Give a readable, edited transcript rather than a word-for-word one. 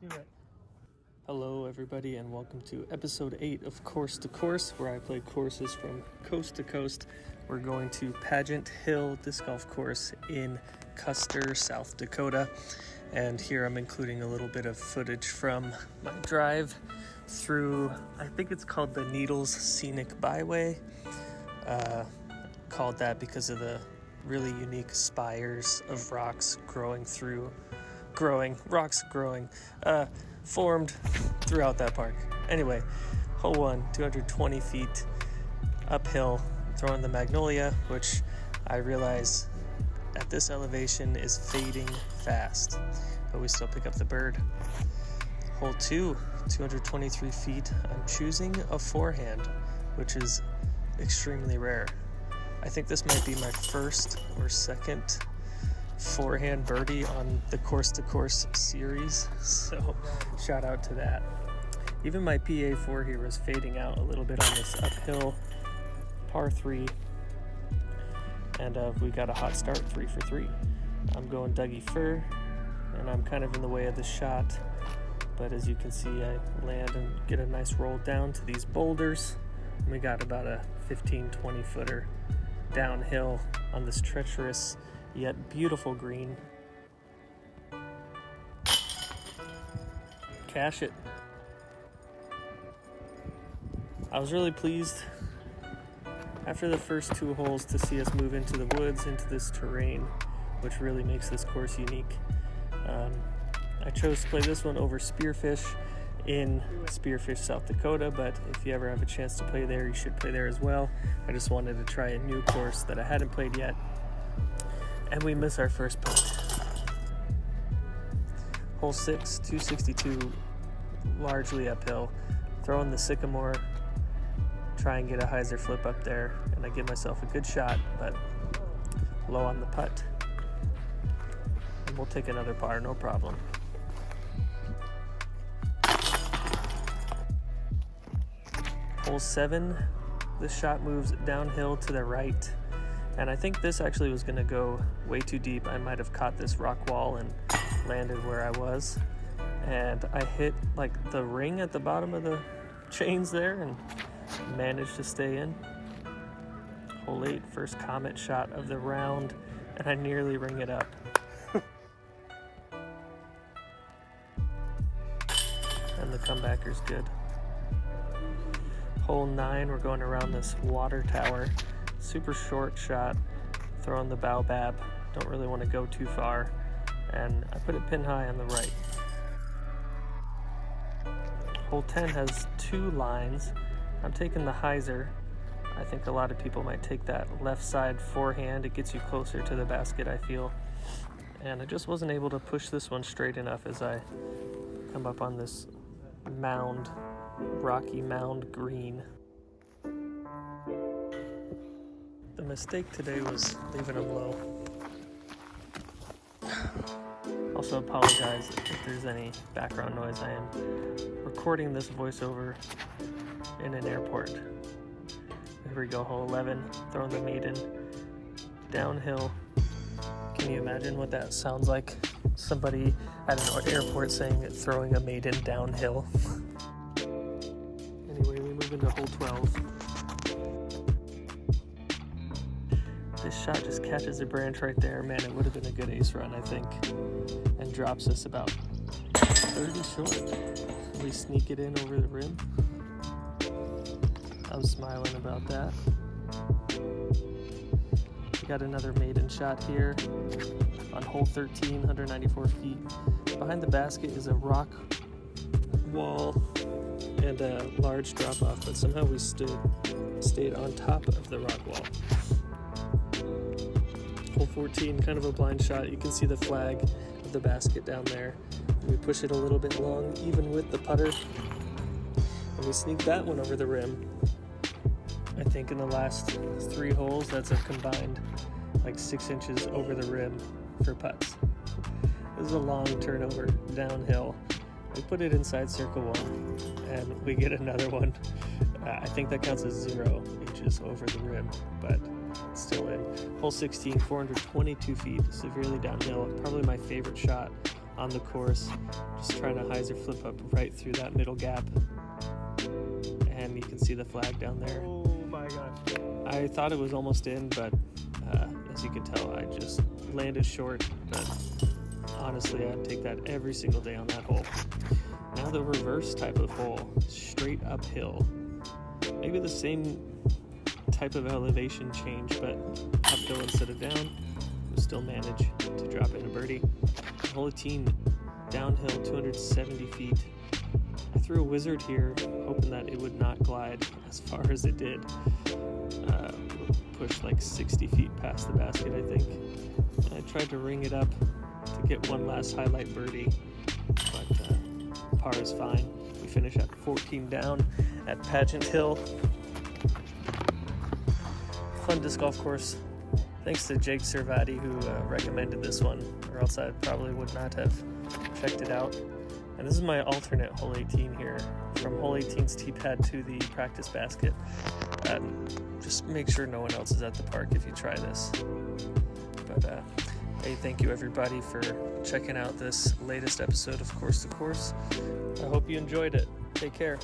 Do it. Hello everybody and welcome to episode 8 of Course to Course, where I play courses from coast to coast. We're going to Pagaent Hill Disc Golf Course in Custer, South Dakota. And here I'm including a little bit of footage from my drive through, I think it's called the Needles Scenic Byway. Called that because of the really unique spires of rocks formed throughout that park. Anyway, hole 1, 220 feet uphill, throwing the Magnolia, which I realize at this elevation is fading fast, but we still pick up the bird. Hole 2, 223 feet, I'm choosing a forehand, which is extremely rare. I think this might be my first or second forehand birdie on the Course to Course series, so shout out to that. Even my PA4 here is fading out a little bit on this uphill par 3, and we got a hot start, 3 for 3. I'm going Dougie Fur, and I'm kind of in the way of the shot, but as you can see, I land and get a nice roll down to these boulders. We got about a 15-20 footer downhill on this treacherous yet beautiful green. Cash it. I was really pleased after the first 2 holes to see us move into the woods, into this terrain, which really makes this course unique. I chose to play this one over Spearfish in Spearfish, South Dakota, but if you ever have a chance to play there, you should play there as well. I just wanted to try a new course that I hadn't played yet. And we miss our first putt. Hole 6, 262, largely uphill. Throwing the Sycamore, try and get a hyzer flip up there, and I give myself a good shot, but low on the putt. And we'll take another par, no problem. Hole 7, this shot moves downhill to the right. And I think this actually was going to go way too deep. I might have caught this rock wall and landed where I was. And I hit like the ring at the bottom of the chains there and managed to stay in. Hole 8, first comet shot of the round, and I nearly ring it up. And the comebacker's good. Hole 9, we're going around this water tower. Super short shot, throwing the baobab. Don't really want to go too far, and I put it pin high on the right. Hole 10 has 2 lines. I'm taking the hyzer. I think a lot of people might take that left side forehand. It gets you closer to the basket, I feel. And I just wasn't able to push this one straight enough as I come up on this mound, rocky mound green. The mistake today was leaving them low. Also apologize if there's any background noise. I am recording this voiceover in an airport. Here we go, hole 11, throwing the maiden downhill. Can you imagine what that sounds like? Somebody at an airport saying throwing a maiden downhill. Anyway, we move into hole 12. This shot just catches a branch right there. Man, it would have been a good ace run, I think. And drops us about 30 short. We sneak it in over the rim. I'm smiling about that. We got another maiden shot here on hole 13, 194 feet. Behind the basket is a rock wall and a large drop off, but somehow we stayed on top of the rock wall. Hole 14, kind of a blind shot. You can see the flag of the basket down there. We push it a little bit long, even with the putter, and we sneak that one over the rim. I think in the last 3 holes, that's a combined like 6 inches over the rim for putts. This is a long turnover downhill. We put it inside circle 1, and we get another one. I think that counts as 0 inches over the rim, but still in. Hole 16, 422 feet, severely downhill. Probably my favorite shot on the course, just trying to hyzer flip up right through that middle gap. And you can see the flag down there. Oh my gosh. I thought it was almost in, but as you can tell, I just landed short. But honestly, I'd take that every single day on that hole. Now the reverse type of hole, straight uphill. Maybe the same type of elevation change, but uphill instead of down. We'll still manage to drop in a birdie. Hole 18, downhill 270 feet. I threw a wizard here, hoping that it would not glide as far as it did. Pushed like 60 feet past the basket, I think. I tried to ring it up to get one last highlight birdie, but par is fine. We finish at 14 down at Pagaent Hill. Fun disc golf course. Thanks to Jake Servati who recommended this one, or else I probably would not have checked it out. And this is my alternate hole 18 here, from hole 18's tee pad to the practice basket. Just make sure no one else is at the park if you try this. But hey, thank you everybody for checking out this latest episode of Course to Course. I hope you enjoyed it. Take care.